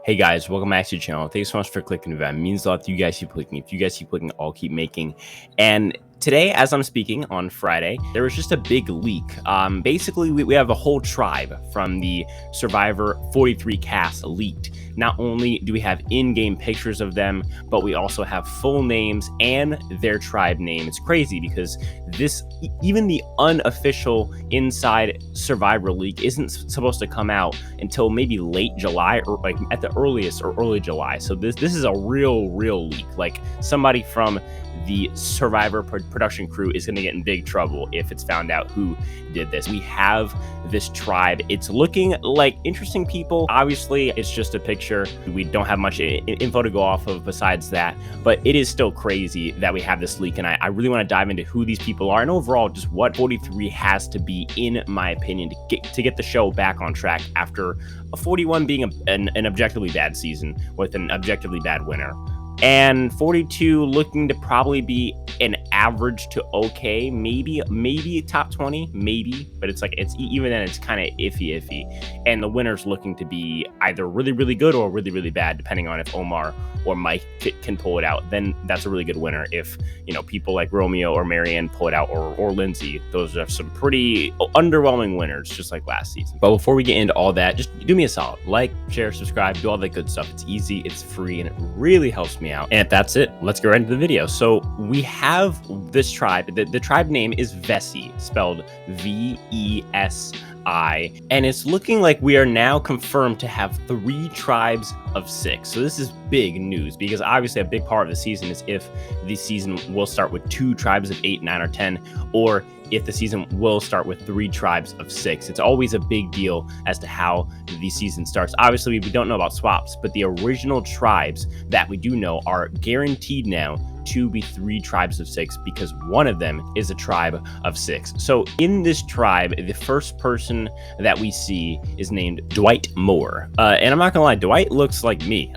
Hey guys, welcome back to the channel. Thanks so much for clicking. That means a lot that you guys keep clicking. If you guys keep clicking, I'll keep making. And today, as I'm speaking on Friday, there was just a big leak. Basically, we have a whole tribe from the Survivor 43 cast leaked. Not only do we have in-game pictures of them, but we also have full names and their tribe name. It's crazy because even the unofficial inside Survivor leak isn't supposed to come out until maybe late July or like at the earliest or early July. So this is a real leak. Like somebody from the Survivor production crew is going to get in big trouble if it's found out who did this. We have this tribe. It's looking like interesting people. Obviously, it's just a picture. We don't have much info to go off of besides that, but it is still crazy that we have this leak, and I really want to dive into who these people are and overall just what 43 has to be, in my opinion, to get the show back on track after a 41 being an objectively bad season with an objectively bad winner. And 42 looking to probably be an average to okay, maybe top 20, maybe, but it's even then it's kind of iffy. And the winner's looking to be either really good or really bad, depending on if Omar or Mike can pull it out. Then that's a really good winner. If people like Romeo or Marianne pull it out, or Lindsay, those are some pretty underwhelming winners, just like last season. But before we get into all that, just do me a solid, like, share, subscribe, do all that good stuff. It's easy, it's free, and it really helps me out. And if that's it, let's get right into the video. So we have this tribe. The tribe name is Vessi, spelled Vesi, and it's looking like we are now confirmed to have 3 tribes of 6. So this is big news, because obviously a big part of the season is if the season will start with 2 tribes of 8, 9, or 10, or if the season will start with 3 tribes of 6. It's always a big deal as to how the season starts. Obviously, we don't know about swaps, but the original tribes that we do know are guaranteed now to be 3 tribes of 6, because one of them is a tribe of 6. So in this tribe, the first person that we see is named Dwight Moore. And I'm not gonna lie, Dwight looks like me.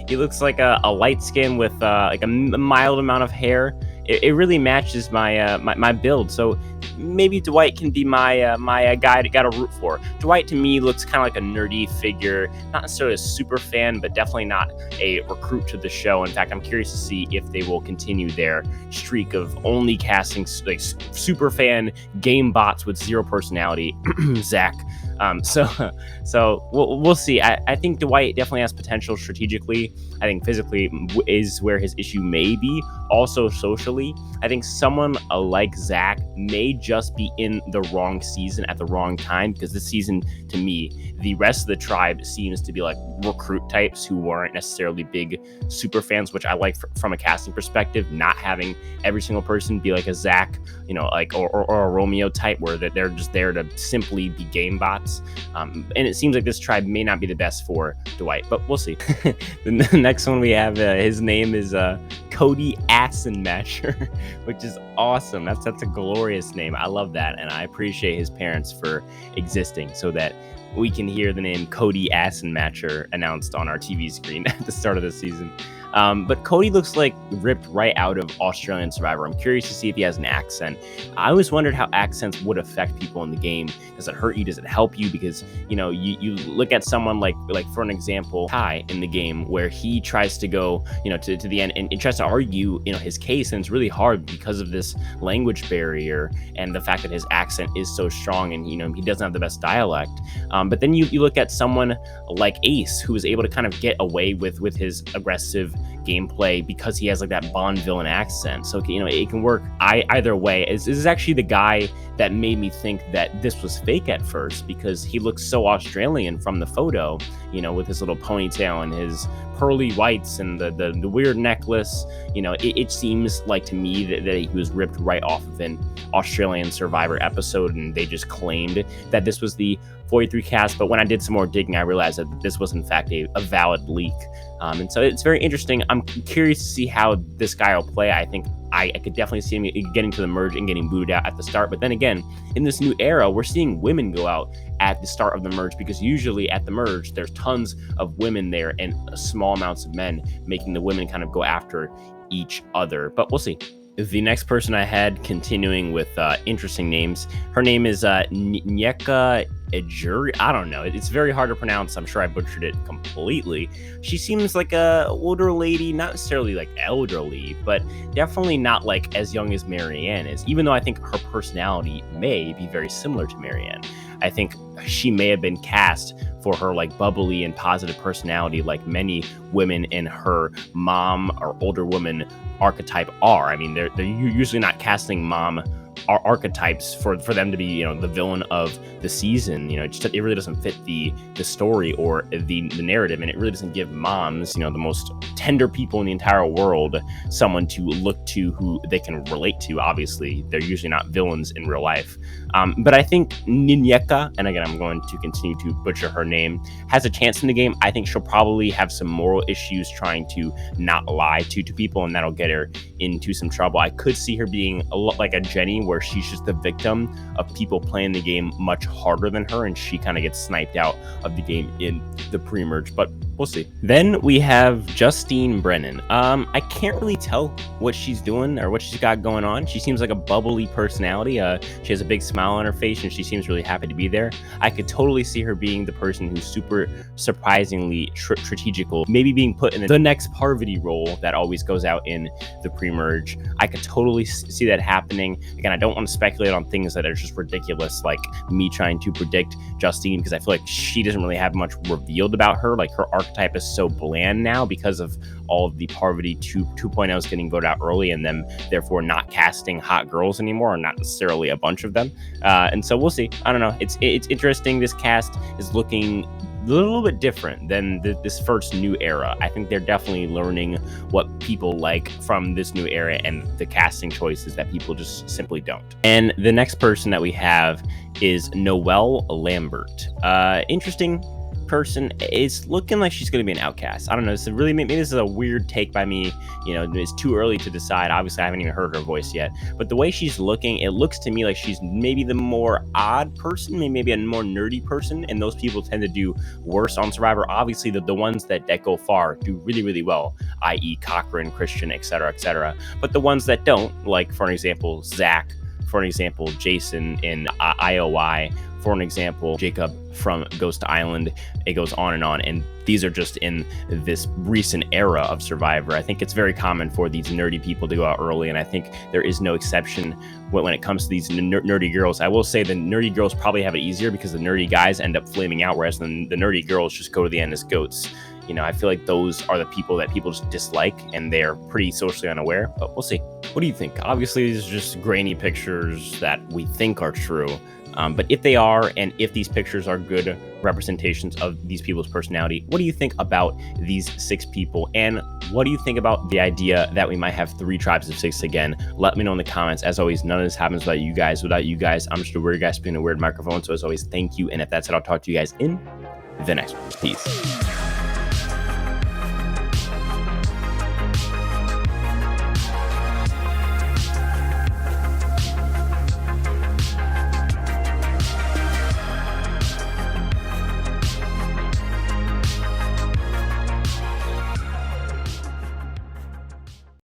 He looks like a light skin with like a mild amount of hair. It really matches my my build. So maybe Dwight can be my guy to root for. Dwight to me looks kind of like a nerdy figure, not necessarily a super fan, but definitely not a recruit to the show. In fact, I'm curious to see if they will continue their streak of only casting like super fan game bots with 0 personality. Zach. So we'll see. I think Dwight definitely has potential strategically. I think physically is where his issue may be. Also socially, I think someone like Zach may just be in the wrong season at the wrong time, because this season, to me, the rest of the tribe seems to be like recruit types who aren't necessarily big super fans, which I like from a casting perspective. Not having every single person be like a Zach, or a Romeo type, where they're just there to simply be game bots. And it seems like this tribe may not be the best for Dwight, but we'll see. The next one we have, his name is Cody Assenmacher, which is awesome. That's a glorious name. I love that, and I appreciate his parents for existing so that we can hear the name Cody Assenmacher announced on our TV screen at the start of the season. But Cody looks like ripped right out of Australian Survivor. I'm curious to see if he has an accent. I always wondered how accents would affect people in the game. Does it hurt you? Does it help you? Because, you look at someone like for an example, Ty in the game, where he tries to go, to the end and tries to argue, his case. And it's really hard because of this language barrier and the fact that his accent is so strong, and, he doesn't have the best dialect. But then you look at someone like Ace, who is able to kind of get away with his aggressive gameplay because he has like that Bond villain accent. So it can work either way. This is actually the guy that made me think that this was fake at first, because he looks so Australian from the photo, with his little ponytail and his pearly whites and the weird necklace. It seems like to me that he was ripped right off of an Australian Survivor episode, and they just claimed that this was the 43 cast. But when I did some more digging, I realized that this was in fact a valid leak. And so it's very interesting. I'm curious to see how this guy will play. I think I could definitely see him getting to the merge and getting booted out at the start. But then again, in this new era, we're seeing women go out at the start of the merge, because usually at the merge, there's tons of women there and small amounts of men, making the women kind of go after each other. But we'll see. The next person I had, continuing with interesting names, her name is Nyekah Ajuri. I don't know. It's very hard to pronounce. I'm sure I butchered it completely. She seems like a older lady, not necessarily like elderly, but definitely not like as young as Marianne is, even though I think her personality may be very similar to Marianne. I think she may have been cast for her like bubbly and positive personality, like many women in her mom or older woman archetype are. I mean, they're usually not casting mom archetypes for them to be, you know, the villain of the season. You know, it really doesn't fit the story or the narrative, and it really doesn't give moms, you know, the most tender people in the entire world, someone to look to who they can relate to. Obviously, they're usually not villains in real life. But I think Nyekah, and again, I'm going to continue to butcher her name, has a chance in the game. I think she'll probably have some moral issues trying to not lie to people, and that'll get her into some trouble. I could see her being a lot like a Jenny, where she's just the victim of people playing the game much harder than her, and she kind of gets sniped out of the game in the pre-merge, but we'll see. Then we have Justine Brennan. I can't really tell what she's doing or what she's got going on. She seems like a bubbly personality. She has a big smile on her face, and she seems really happy to be there. I could totally see her being the person who's super surprisingly strategical, maybe being put in the next Parvati role that always goes out in the pre-merge. I could totally see that happening. Again, I don't want to speculate on things that are just ridiculous, like me trying to predict Justine, because I feel like she doesn't really have much revealed about her. Like, her archetype is so bland now because of all of the Parvati 2.0s getting voted out early, and them therefore not casting hot girls anymore, or not necessarily a bunch of them. And so we'll see. I don't know. It's interesting. This cast is looking a little bit different than this first new era. I think they're definitely learning what people like from this new era and the casting choices that people just simply don't. And the next person that we have is Noelle Lambert. Interesting person. It's looking like she's going to be an outcast. I don't know. This is really, maybe this is a weird take by me. You know, it's too early to decide. Obviously, I haven't even heard her voice yet. But the way she's looking, it looks to me like she's maybe the more odd person, maybe a more nerdy person. And those people tend to do worse on Survivor. Obviously, the ones that go far do really, really well, i.e. Cochran, Christian, etc., etc. But the ones that don't, like, for an example, Zach, for an example, Jason in IOI, for an example, Jacob from Ghost Island, it goes on. And these are just in this recent era of Survivor. I think it's very common for these nerdy people to go out early, and I think there is no exception when it comes to these nerdy girls. I will say the nerdy girls probably have it easier because the nerdy guys end up flaming out, whereas the nerdy girls just go to the end as goats. You know, I feel like those are the people that people just dislike, and they're pretty socially unaware, but we'll see. What do you think? Obviously, these are just grainy pictures that we think are true. But if they are, and if these pictures are good representations of these people's personality, what do you think about these 6 people? And what do you think about the idea that we might have 3 tribes of 6 again? Let me know in the comments. As always, none of this happens without you guys. Without you guys, I'm just a weird guy spinning a weird microphone. So as always, thank you. And if that's it, I'll talk to you guys in the next one. Peace.